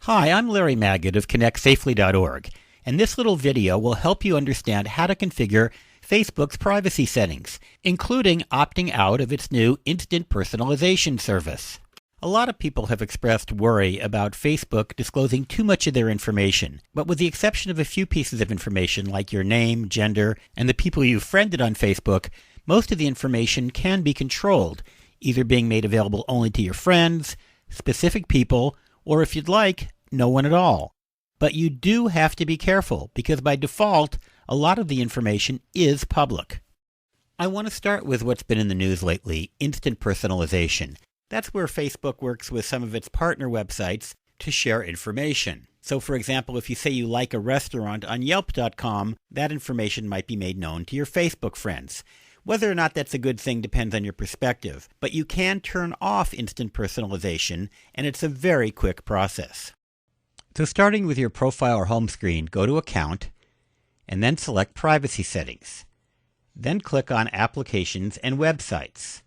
Hi, I'm Larry Magid of ConnectSafely.org, and this little video will help you understand how to configure Facebook's privacy settings, including opting out of its new instant personalization service. A lot of people have expressed worry about Facebook disclosing too much of their information, but with the exception of a few pieces of information like your name, gender, and the people you've friended on Facebook, most of the information can be controlled, either being made available only to your friends, specific people, or if you'd like, no one at all. But you do have to be careful because by default, a lot of the information is public. I want to start with what's been in the news lately, instant personalization. That's where Facebook works with some of its partner websites to share information. So for example, if you say you like a restaurant on Yelp.com, that information might be made known to your Facebook friends. Whether or not that's a good thing depends on your perspective, but you can turn off instant personalization, and it's a very quick process. So starting with your profile or home screen, go to Account, and then select Privacy Settings. Then click on Applications and Websites.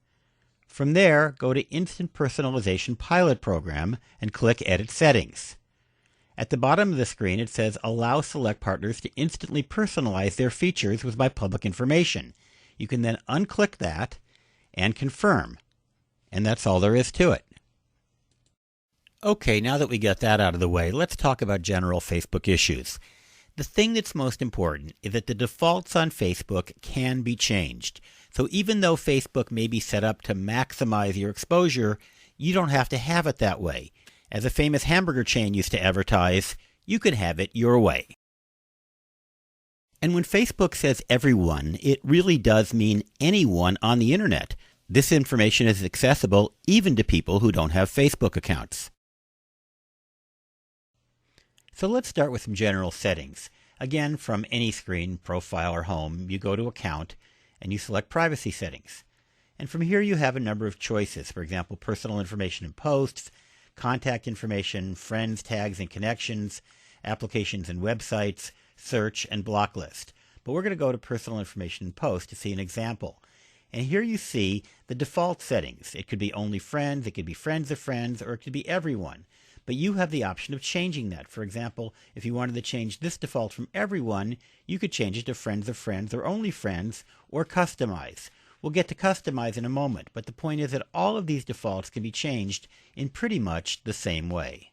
From there, go to Instant Personalization Pilot Program and click Edit Settings. At the bottom of the screen, it says Allow select partners to instantly personalize their features with my public information. You can then unclick that and confirm. And that's all there is to it. Okay, now that we got that out of the way, let's talk about general Facebook issues. The thing that's most important is that the defaults on Facebook can be changed. So even though Facebook may be set up to maximize your exposure, you don't have to have it that way. As a famous hamburger chain used to advertise, you can have it your way. And when Facebook says everyone, it really does mean anyone on the internet. This information is accessible even to people who don't have Facebook accounts. So let's start with some general settings. Again, from any screen, profile or home, you go to Account and you select Privacy Settings. And from here you have a number of choices. For example, personal information and posts, contact information, friends, tags and connections, applications and websites, search, and block list. But we're going to go to personal information and post to see an example. And here you see the default settings. It could be only friends, it could be friends of friends, or it could be everyone. But you have the option of changing that. For example, if you wanted to change this default from everyone, you could change it to friends of friends or only friends or customize. We'll get to customize in a moment, but the point is that all of these defaults can be changed in pretty much the same way.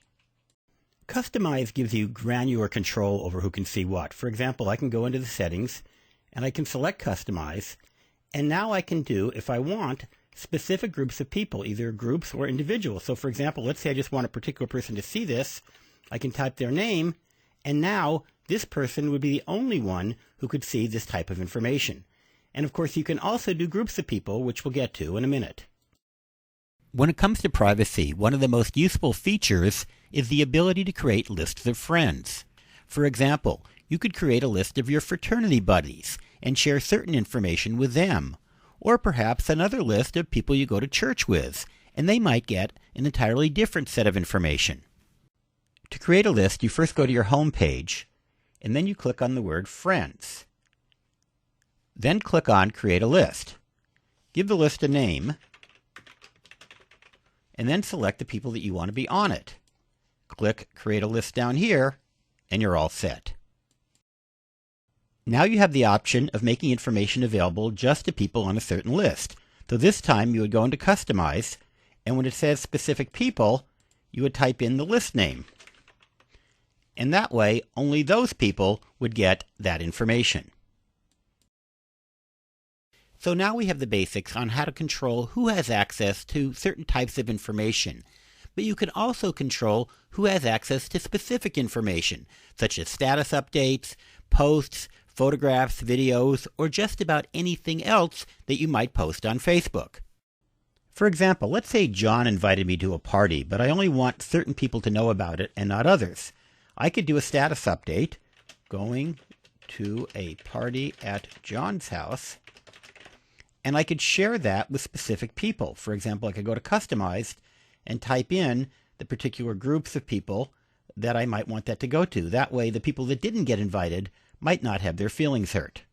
Customize gives you granular control over who can see what. For example, I can go into the settings and I can select Customize, and now I can do, if I want, specific groups of people, either groups or individuals. So for example, let's say I just want a particular person to see this. I can type their name, and now this person would be the only one who could see this type of information. And of course, you can also do groups of people, which we'll get to in a minute. When it comes to privacy, one of the most useful features is the ability to create lists of friends. For example, you could create a list of your fraternity buddies and share certain information with them. Or perhaps another list of people you go to church with, and they might get an entirely different set of information. To create a list, you first go to your home page, and then you click on the word Friends. Then click on Create a List. Give the list a name, and then select the people that you want to be on it. Click Create a List down here, and you're all set. Now you have the option of making information available just to people on a certain list. So this time you would go into Customize, and when it says Specific People, you would type in the list name. And that way, only those people would get that information. So now we have the basics on how to control who has access to certain types of information. But you can also control who has access to specific information, such as status updates, posts, photographs, videos, or just about anything else that you might post on Facebook. For example, let's say John invited me to a party, but I only want certain people to know about it and not others. I could do a status update, going to a party at John's house, and I could share that with specific people. For example, I could go to Customized and type in the particular groups of people that I might want that to go to. That way, the people that didn't get invited might not have their feelings hurt.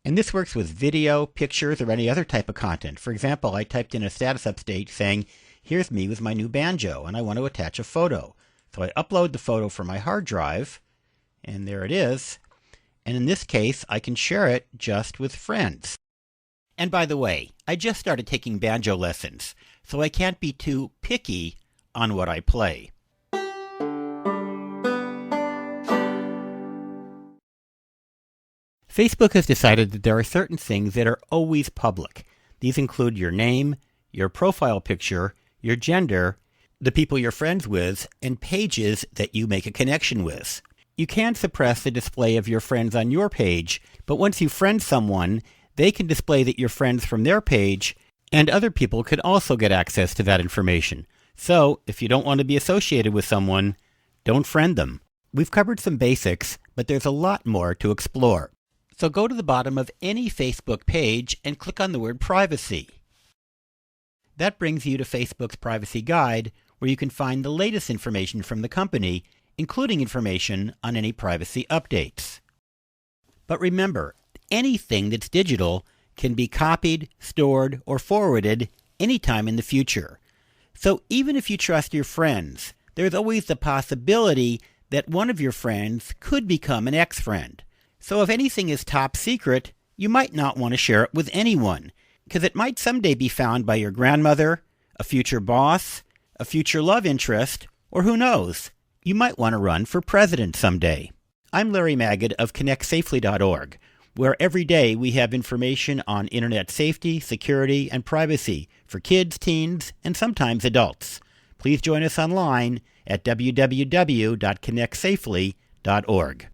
And this works with video, pictures, or any other type of content. For example, I typed in a status update saying, here's me with my new banjo, and I want to attach a photo. So I upload the photo from my hard drive, and there it is. And in this case, I can share it just with friends. And by the way, I just started taking banjo lessons, so I can't be too picky on what I play. Facebook has decided that there are certain things that are always public. These include your name, your profile picture, your gender, the people you're friends with, and pages that you make a connection with. You can suppress the display of your friends on your page, but once you friend someone, they can display that you're friends from their page, and other people could also get access to that information. So, if you don't want to be associated with someone, don't friend them. We've covered some basics, but there's a lot more to explore. So go to the bottom of any Facebook page and click on the word privacy. That brings you to Facebook's privacy guide, where you can find the latest information from the company, including information on any privacy updates. But remember, anything that's digital can be copied, stored, or forwarded anytime in the future. So even if you trust your friends, there's always the possibility that one of your friends could become an ex-friend. So if anything is top secret, you might not want to share it with anyone, because it might someday be found by your grandmother, a future boss, a future love interest, or who knows, you might want to run for president someday. I'm Larry Magid of ConnectSafely.org, where every day we have information on internet safety, security, and privacy for kids, teens, and sometimes adults. Please join us online at www.ConnectSafely.org.